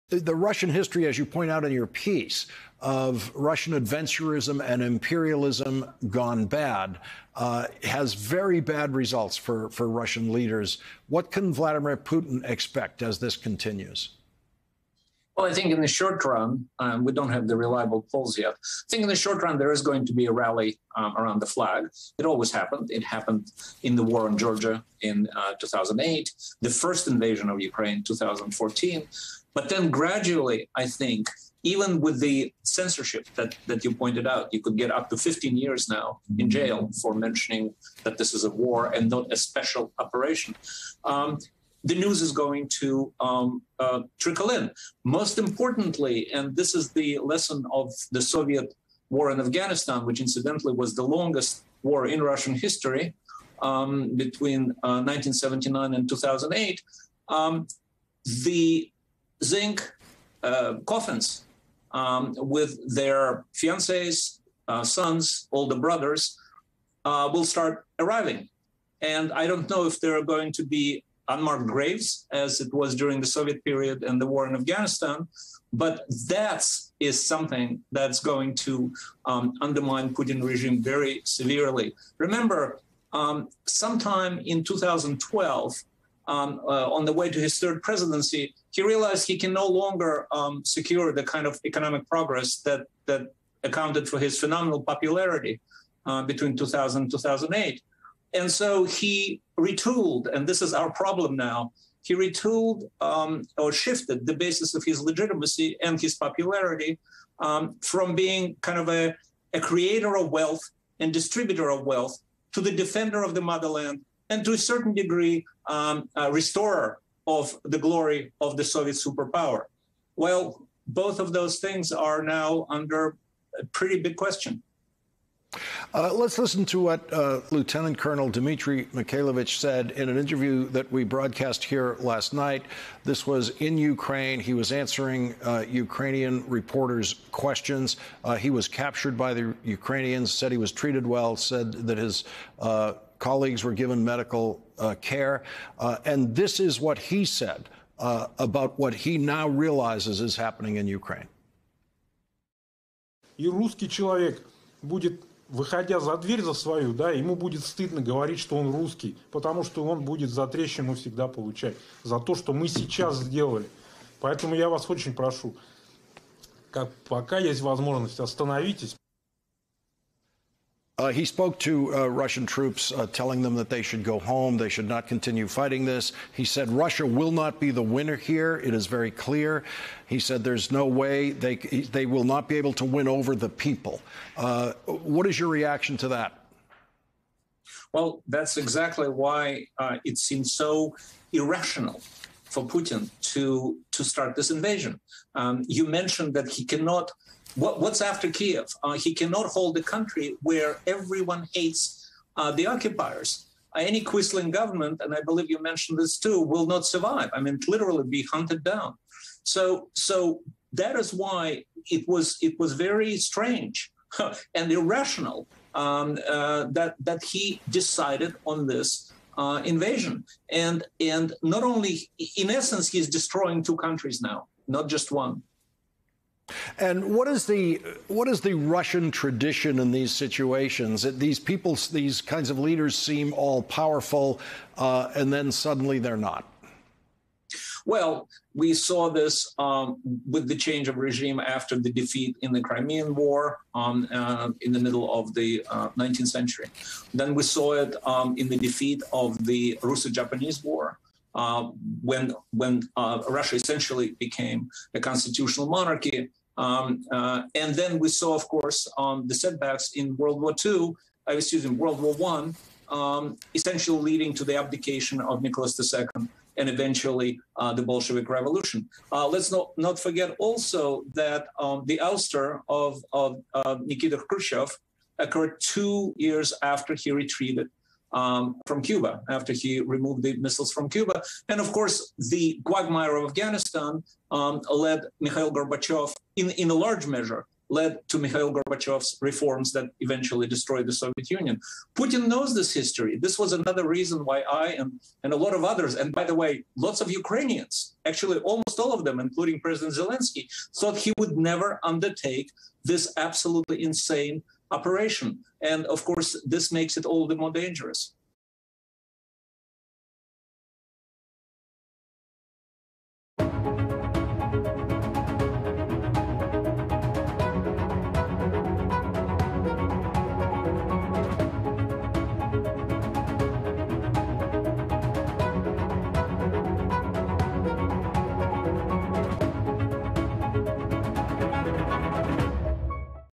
The Russian history, as you point out in your piece, of Russian adventurism and imperialism gone bad has very bad results for Russian leaders. What can Vladimir Putin expect as this continues? Well, I think in the short run, we don't have the reliable polls yet. I think in the short run, there is going to be a rally around the flag. It always happened. It happened in the war in Georgia in 2008, the first invasion of Ukraine in 2014. But then gradually, I think, even with the censorship that you pointed out, you could get up to 15 years now in jail for mentioning that this is a war and not a special operation. The news is going to trickle in. Most importantly, and this is the lesson of the Soviet war in Afghanistan, which incidentally was the longest war in Russian history between 1979 and 2008, the zinc coffins with their fiancés, sons, older brothers will start arriving. And I don't know if there are going to be unmarked graves, as it was during the Soviet period and the war in Afghanistan. But that is something that's going to undermine Putin regime very severely. Remember, sometime in 2012, on the way to his third presidency, he realized he can no longer secure the kind of economic progress that accounted for his phenomenal popularity between 2000 and 2008. And so he retooled, and this is our problem now, he retooled or shifted the basis of his legitimacy and his popularity from being kind of a creator of wealth and distributor of wealth to the defender of the motherland and to a certain degree a restorer of the glory of the Soviet superpower. Well, both of those things are now under a pretty big question. Let's listen to what Lieutenant Colonel Dmitry Mikhailovich said in an interview that we broadcast here last night. This was in Ukraine. He was answering Ukrainian reporters' questions. He was captured by the Ukrainians, said he was treated well, said that his colleagues were given medical care. And this is what he said about what he now realizes is happening in Ukraine. И русский человек будет, выходя за дверь за свою, да, ему будет стыдно говорить, что он русский, потому что он будет за трещину всегда получать, за то, что мы сейчас сделали. Поэтому я вас очень прошу, пока есть возможность, остановитесь. He spoke to Russian troops, telling them that they should go home, they should not continue fighting this. He said Russia will not be the winner here. It is very clear. He said there's no way they will not be able to win over the people. What is your reaction to that? Well, that's exactly why it seems so irrational for Putin to start this invasion. You mentioned that he cannot. What's after Kiev? He cannot hold a country where everyone hates the occupiers. Any Quisling government, and I believe you mentioned this too, will not survive. I mean, literally be hunted down. So that is why it was very strange and irrational that he decided on this invasion. And not only, in essence, he's destroying two countries now, not just one. And what is the Russian tradition in these situations? These people, these kinds of leaders seem all powerful, and then suddenly they're not. Well, we saw this with the change of regime after the defeat in the Crimean War in the middle of the 19th century. Then we saw it in the defeat of the Russo-Japanese War. When Russia essentially became a constitutional monarchy. And then we saw, of course, the setbacks in World War I, essentially leading to the abdication of Nicholas II and eventually the Bolshevik Revolution. Let's not forget also that the ouster of Nikita Khrushchev occurred 2 years after he retreated from Cuba, after he removed the missiles from Cuba. And of course, the quagmire of Afghanistan led Mikhail Gorbachev, in a large measure, led to Mikhail Gorbachev's reforms that eventually destroyed the Soviet Union. Putin knows this history. This was another reason why I and a lot of others, and by the way, lots of Ukrainians, actually almost all of them, including President Zelensky, thought he would never undertake this absolutely insane operation. And of course, this makes it all the more dangerous.